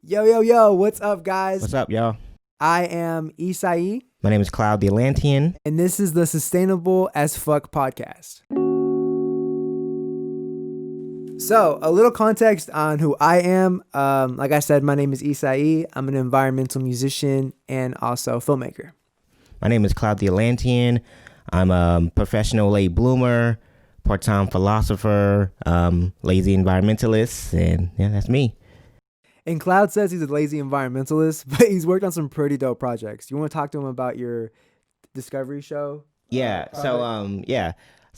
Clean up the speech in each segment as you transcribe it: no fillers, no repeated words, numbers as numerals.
Yo, what's up, guys? What's up, y'all? I am ESAI, My name is Cloud the Atlantean. and this is the Sustainable as Fuck podcast. So, a little context on who I am. Like I said, my name is ESAI. I'm an environmental musician and also filmmaker. My name is Cloud the Atlantean. I'm a professional late bloomer, part-time philosopher, lazy environmentalist, and yeah, that's me. And Cloud says he's a lazy environmentalist, but he's worked on some pretty dope projects. You want to talk to him about your Discovery show? Yeah. So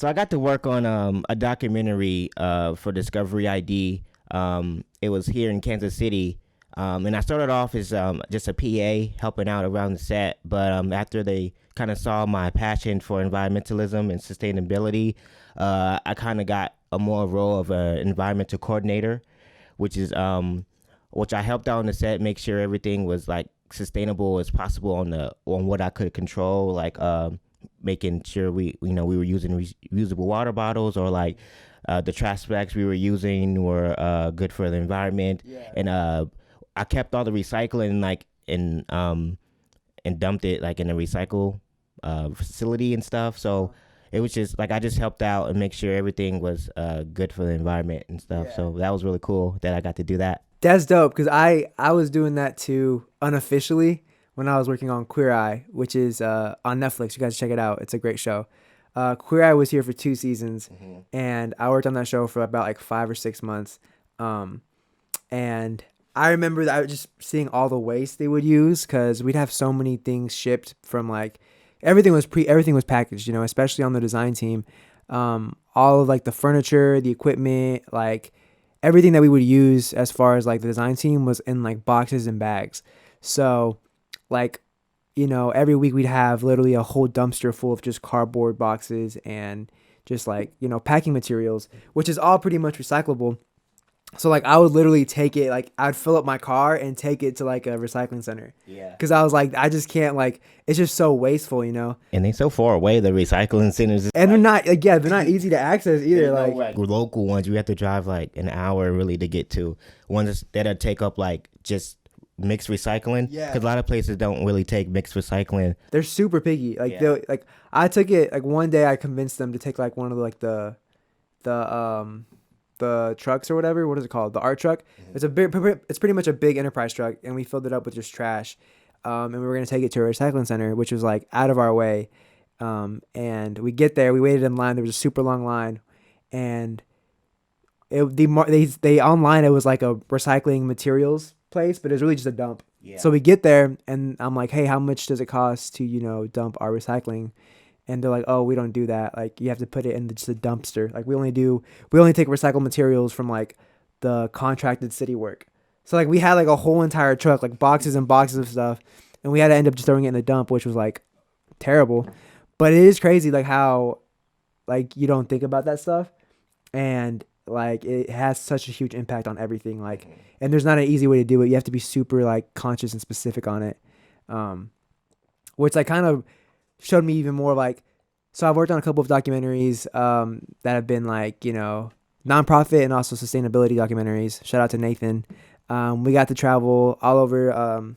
I got to work on a documentary for Discovery ID. It was here in Kansas City, and I started off as just a PA helping out around the set. But after they kind of saw my passion for environmentalism and sustainability, I kind of got a more role of an environmental coordinator, which I helped out on the set, make sure everything was like sustainable as possible on what I could control, like making sure we were using reusable water bottles, or like the trash bags we were using were good for the environment. Yeah. And I kept all the recycling and dumped it like in a recycle facility and stuff. So it was just like I just helped out and make sure everything was good for the environment and stuff. Yeah. So that was really cool that I got to do that. That's dope, because I was doing that too unofficially when I was working on Queer Eye, which is on Netflix. You guys check it out. It's a great show. Queer Eye was here for 2 seasons, and I worked on that show for about like 5 or 6 months. And I remember that I was just seeing all the waste they would use, because we'd have so many things shipped from like everything was packaged, especially on the design team. All of like the furniture, the equipment, like everything that we would use as far as like the design team was in like boxes and bags. So like, every week we'd have literally a whole dumpster full of just cardboard boxes and just like, packing materials, which is all pretty much recyclable. So like I would literally take it, like I'd fill up my car and take it to like a recycling center. Yeah. Cause I was like, I just can't, like, it's just so wasteful, And they're so far away, the recycling centers. And they're not, like, they're not easy to access either. Like local ones, you have to drive like an hour really to get to. Ones that'll take up like just mixed recycling. Yeah. Cause a lot of places don't really take mixed recycling. They're super picky. Like I took it, like one day I convinced them to take like one of the, like the trucks or whatever. What is it called? The art truck. Mm-hmm. It's pretty much a big enterprise truck, and we filled it up with just trash. And we were gonna take it to a recycling center, which was like out of our way. And we get there, we waited in line. There was a super long line, and they online it was like a recycling materials place, but it was really just a dump. Yeah. So we get there, and I'm like, hey, how much does it cost to dump our recycling? And they're like, oh, we don't do that. Like, you have to put it in just a dumpster. Like, we only take recycled materials from like the contracted city work. So like we had like a whole entire truck, like boxes and boxes of stuff, and we had to end up just throwing it in the dump, which was like terrible. But it is crazy like how like you don't think about that stuff, and like it has such a huge impact on everything. Like, and there's not an easy way to do it. You have to be super like conscious and specific on it, which like kind of showed me even more. Like, so I've worked on a couple of documentaries that have been like, nonprofit and also sustainability documentaries. Shout out to Nathan. We got to travel all over,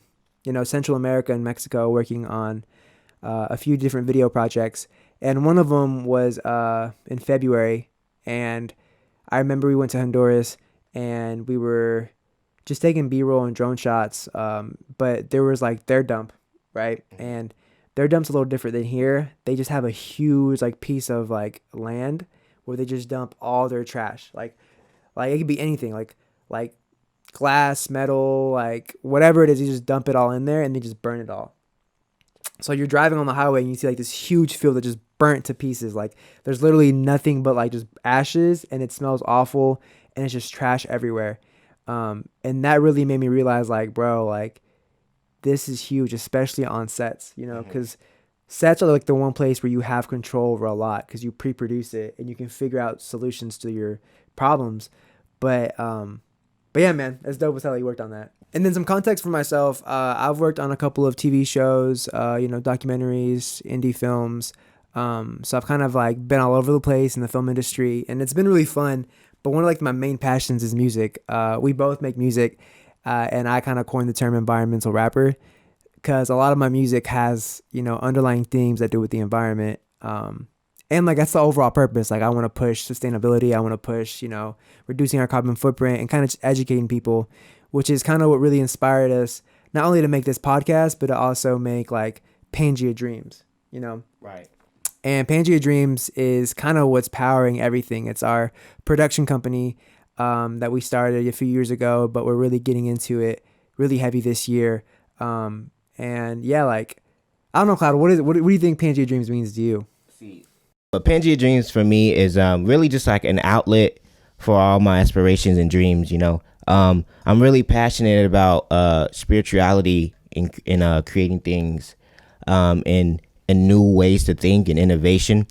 Central America and Mexico, working on a few different video projects. And one of them was in February. And I remember we went to Honduras and we were just taking B-roll and drone shots. But there was like their dump, right? And their dump's a little different than here. They just have a huge like piece of like land where they just dump all their trash. Like it could be anything, like glass, metal, like whatever it is. You just dump it all in there and they just burn it all. So you're driving on the highway and you see like this huge field that just burnt to pieces. Like there's literally nothing but like just ashes, and it smells awful, and it's just trash everywhere. And that really made me realize, like, bro, like, this is huge, especially on sets, because sets are like the one place where you have control over a lot, because you pre-produce it and you can figure out solutions to your problems. But yeah, man, that's dope as hell you worked on that. And then some context for myself, I've worked on a couple of TV shows, documentaries, indie films. So I've kind of like been all over the place in the film industry, and it's been really fun. But one of like my main passions is music. We both make music, And I kind of coined the term environmental rapper because a lot of my music has, underlying themes that do with the environment. And like that's the overall purpose. Like I want to push sustainability. I want to push, reducing our carbon footprint and kind of just educating people, which is kind of what really inspired us not only to make this podcast, but to also make like Pangaea Dreams, Right. And Pangaea Dreams is kind of what's powering everything. It's our production company that we started a few years ago, but we're really getting into it really heavy this year. And yeah, like, I don't know, Cloud, what do you think Pangaea Dreams means to you? See, but Pangaea Dreams for me is really just like an outlet for all my aspirations and dreams. I'm really passionate about spirituality in creating things, and new ways to think and innovation.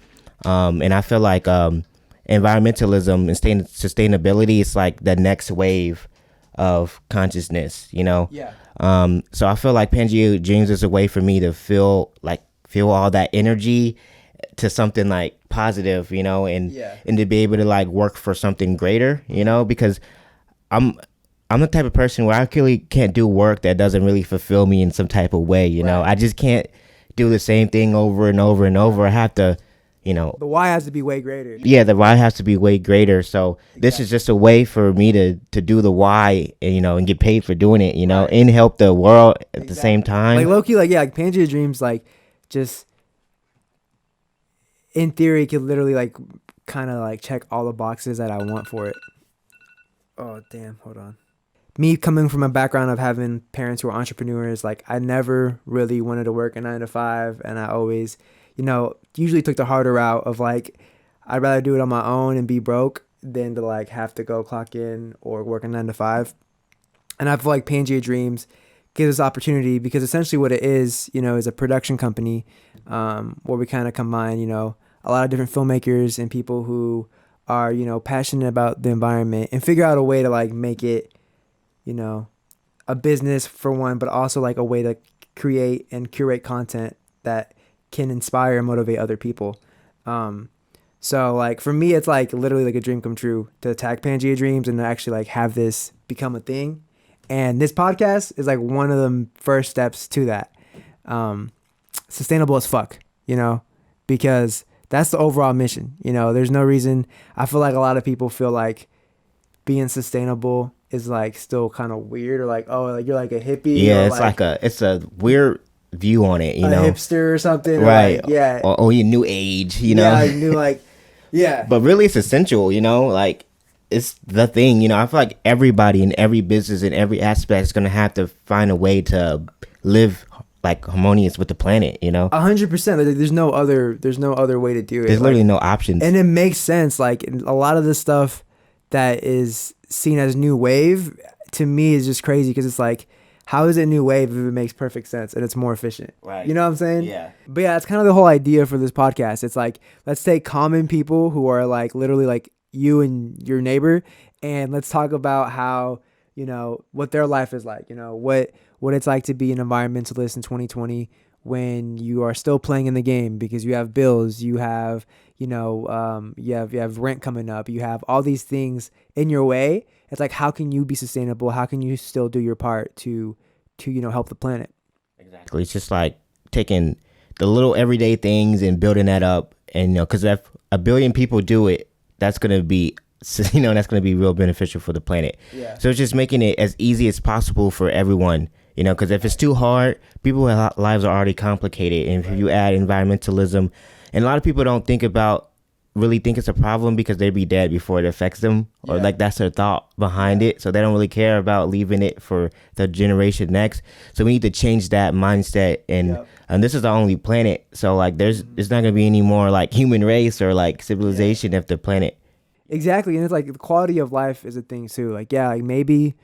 And I feel like environmentalism and sustainability is like the next wave of consciousness. Yeah. So I feel like Pangaea Dreams is a way for me to feel all that energy to something like positive, and to be able to like work for something greater, because I'm the type of person where I really can't do work that doesn't really fulfill me in some type of way, Right. I just can't do the same thing over and over and over. I have to, the why has to be way greater. Yeah, the why has to be way greater. So This is just a way for me to do the why, and get paid for doing it, Right. and help the world at the same time. Like low key, like like Pangaea Dreams, like just in theory could literally like kind of like check all the boxes that I want for it. Oh damn, hold on. Me coming from a background of having parents who are entrepreneurs, like I never really wanted to work a 9 to 5, and I always, usually took the harder route of like I'd rather do it on my own and be broke than to like have to go clock in or work a 9 to 5. And I feel like Pangaea Dreams gives us opportunity because essentially what it is a production company where we kind of combine, a lot of different filmmakers and people who are, passionate about the environment and figure out a way to like make it, a business for one, but also like a way to create and curate content that can inspire and motivate other people. So like for me, it's like literally like a dream come true to attack Pangaea Dreams and to actually like have this become a thing. And this podcast is like one of the first steps to that. Sustainable as fuck, because that's the overall mission. There's no reason. I feel like a lot of people feel like being sustainable is like still kind of weird or like, oh, like you're like a hippie. Yeah, it's a weird view on it, a hipster or something. Right. Or like, yeah. Or you new age, Yeah, new like, yeah. But really it's essential, like it's the thing, I feel like everybody in every business in every aspect is going to have to find a way to live like harmonious with the planet, 100%. There's no other way to do it. There's literally no options. And it makes sense. Like a lot of the stuff that is seen as new wave to me is just crazy because it's like, how is it new wave if it makes perfect sense and it's more efficient? Right. You know what I'm saying? Yeah. But yeah, that's kind of the whole idea for this podcast. It's like, let's take common people who are like literally like you and your neighbor, and let's talk about how, what their life is like, what it's like to be an environmentalist in 2020 when you are still playing in the game because you have bills, you have, you have rent coming up, you have all these things in your way. It's like, how can you be sustainable? How can you still do your part to help the planet? Exactly. It's just like taking the little everyday things and building that up. And, because if a billion people do it, that's going to be, that's going to be real beneficial for the planet. Yeah. So it's just making it as easy as possible for everyone, because if it's too hard, people's lives are already complicated. And if you add environmentalism, and a lot of people don't really think it's a problem because they'd be dead before it affects them, or like that's their thought behind it. So they don't really care about leaving it for the generation next. So we need to change that mindset, and this is the only planet. So like there's not gonna be any more like human race or like civilization if the planet. Exactly. And it's like the quality of life is a thing too. Like, yeah, like maybe,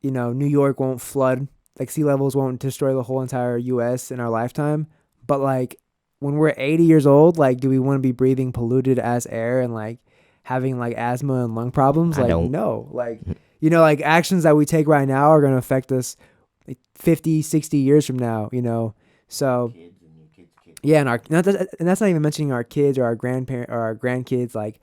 New York won't flood, like sea levels won't destroy the whole entire US in our lifetime, but like when we're 80 years old, like, do we want to be breathing polluted ass air and like having like asthma and lung problems? Like, no. Like, like actions that we take right now are going to affect us like 50, 60 years from now, So, yeah, and that's not even mentioning our kids or our grandparents or our grandkids. Like,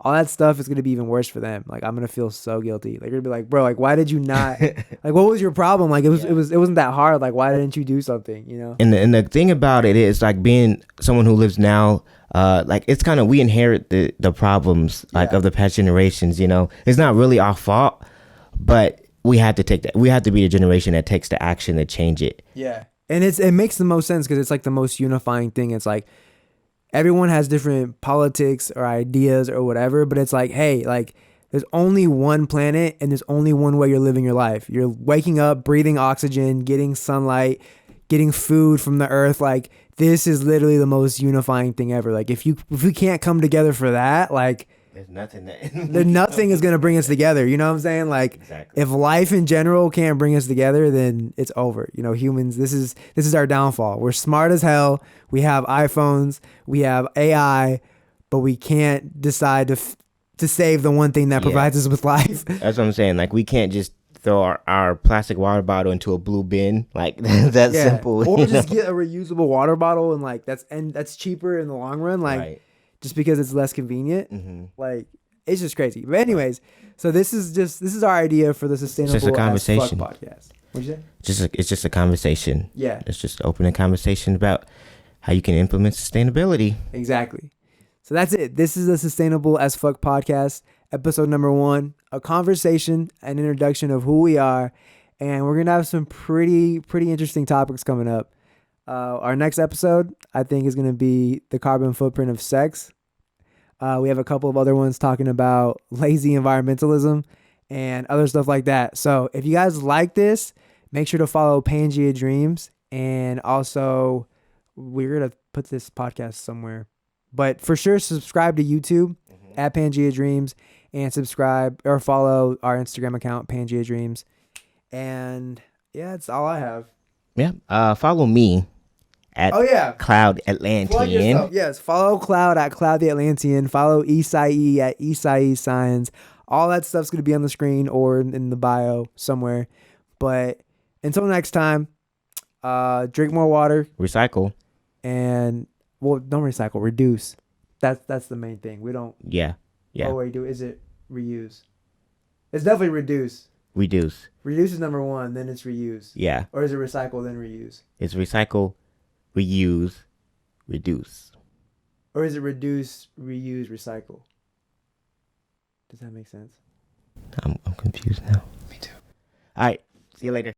all that stuff is going to be even worse for them. Like, I'm going to feel so guilty. Like, you're going to be like, bro, like, why did you not, like, what was your problem? Like, it wasn't that hard. Like, why didn't you do something, you know? And the thing about it is, like, being someone who lives now, like, it's kind of, we inherit the problems, like, of the past generations, you know? It's not really our fault, but we have to take that. We have to be the generation that takes the action to change it. Yeah. And it makes the most sense because it's like the most unifying thing. It's like everyone has different politics or ideas or whatever, but it's like, hey, like there's only one planet and there's only one way you're living your life. You're waking up, breathing oxygen, getting sunlight, getting food from the earth. Like this is literally the most unifying thing ever. Like if we can't come together for that, like there's nothing is going to bring us together. You know what I'm saying? Like exactly. If life in general can't bring us together, then it's over. You know, humans, this is our downfall. We're smart as hell. We have iPhones, we have AI, but we can't decide to save the one thing that provides us with life. That's what I'm saying. Like we can't just throw our plastic water bottle into a blue bin. Like that's simple. Or just get a reusable water bottle and like that's cheaper in the long run. Like just because it's less convenient. Mm-hmm. Like it's just crazy. But anyways, so this is our idea for the Sustainable just a conversation. As Fuck podcast. What'd you say? It's just a conversation. Yeah. It's just opening conversation about how you can implement sustainability. Exactly. So that's it. This is the Sustainable as Fuck podcast, episode number 1, a conversation, an introduction of who we are, and we're gonna have some pretty interesting topics coming up. Our next episode, I think, is gonna be the carbon footprint of sex. We have a couple of other ones talking about lazy environmentalism and other stuff like that. So if you guys like this, make sure to follow Pangaea Dreams, and also we're gonna put this podcast somewhere. But for sure, subscribe to YouTube at Pangaea Dreams, and subscribe or follow our Instagram account, Pangaea Dreams. And yeah, that's all I have. Yeah. Follow me at Cloud Atlantean. Yes, follow Cloud at Cloud the Atlantean. Follow ESAI at ESAI Science. All that stuff's going to be on the screen or in the bio somewhere. But until next time, drink more water. Recycle. And... well, don't recycle, reduce. That's the main thing. We don't. Yeah. Oh, wait, is it reuse? It's definitely reduce. Reduce. Reduce is number 1, then it's reuse. Yeah. Or is it recycle, then reuse? It's recycle, reuse, reduce. Or is it reduce, reuse, recycle? Does that make sense? I'm confused now. Me too. All right. See you later.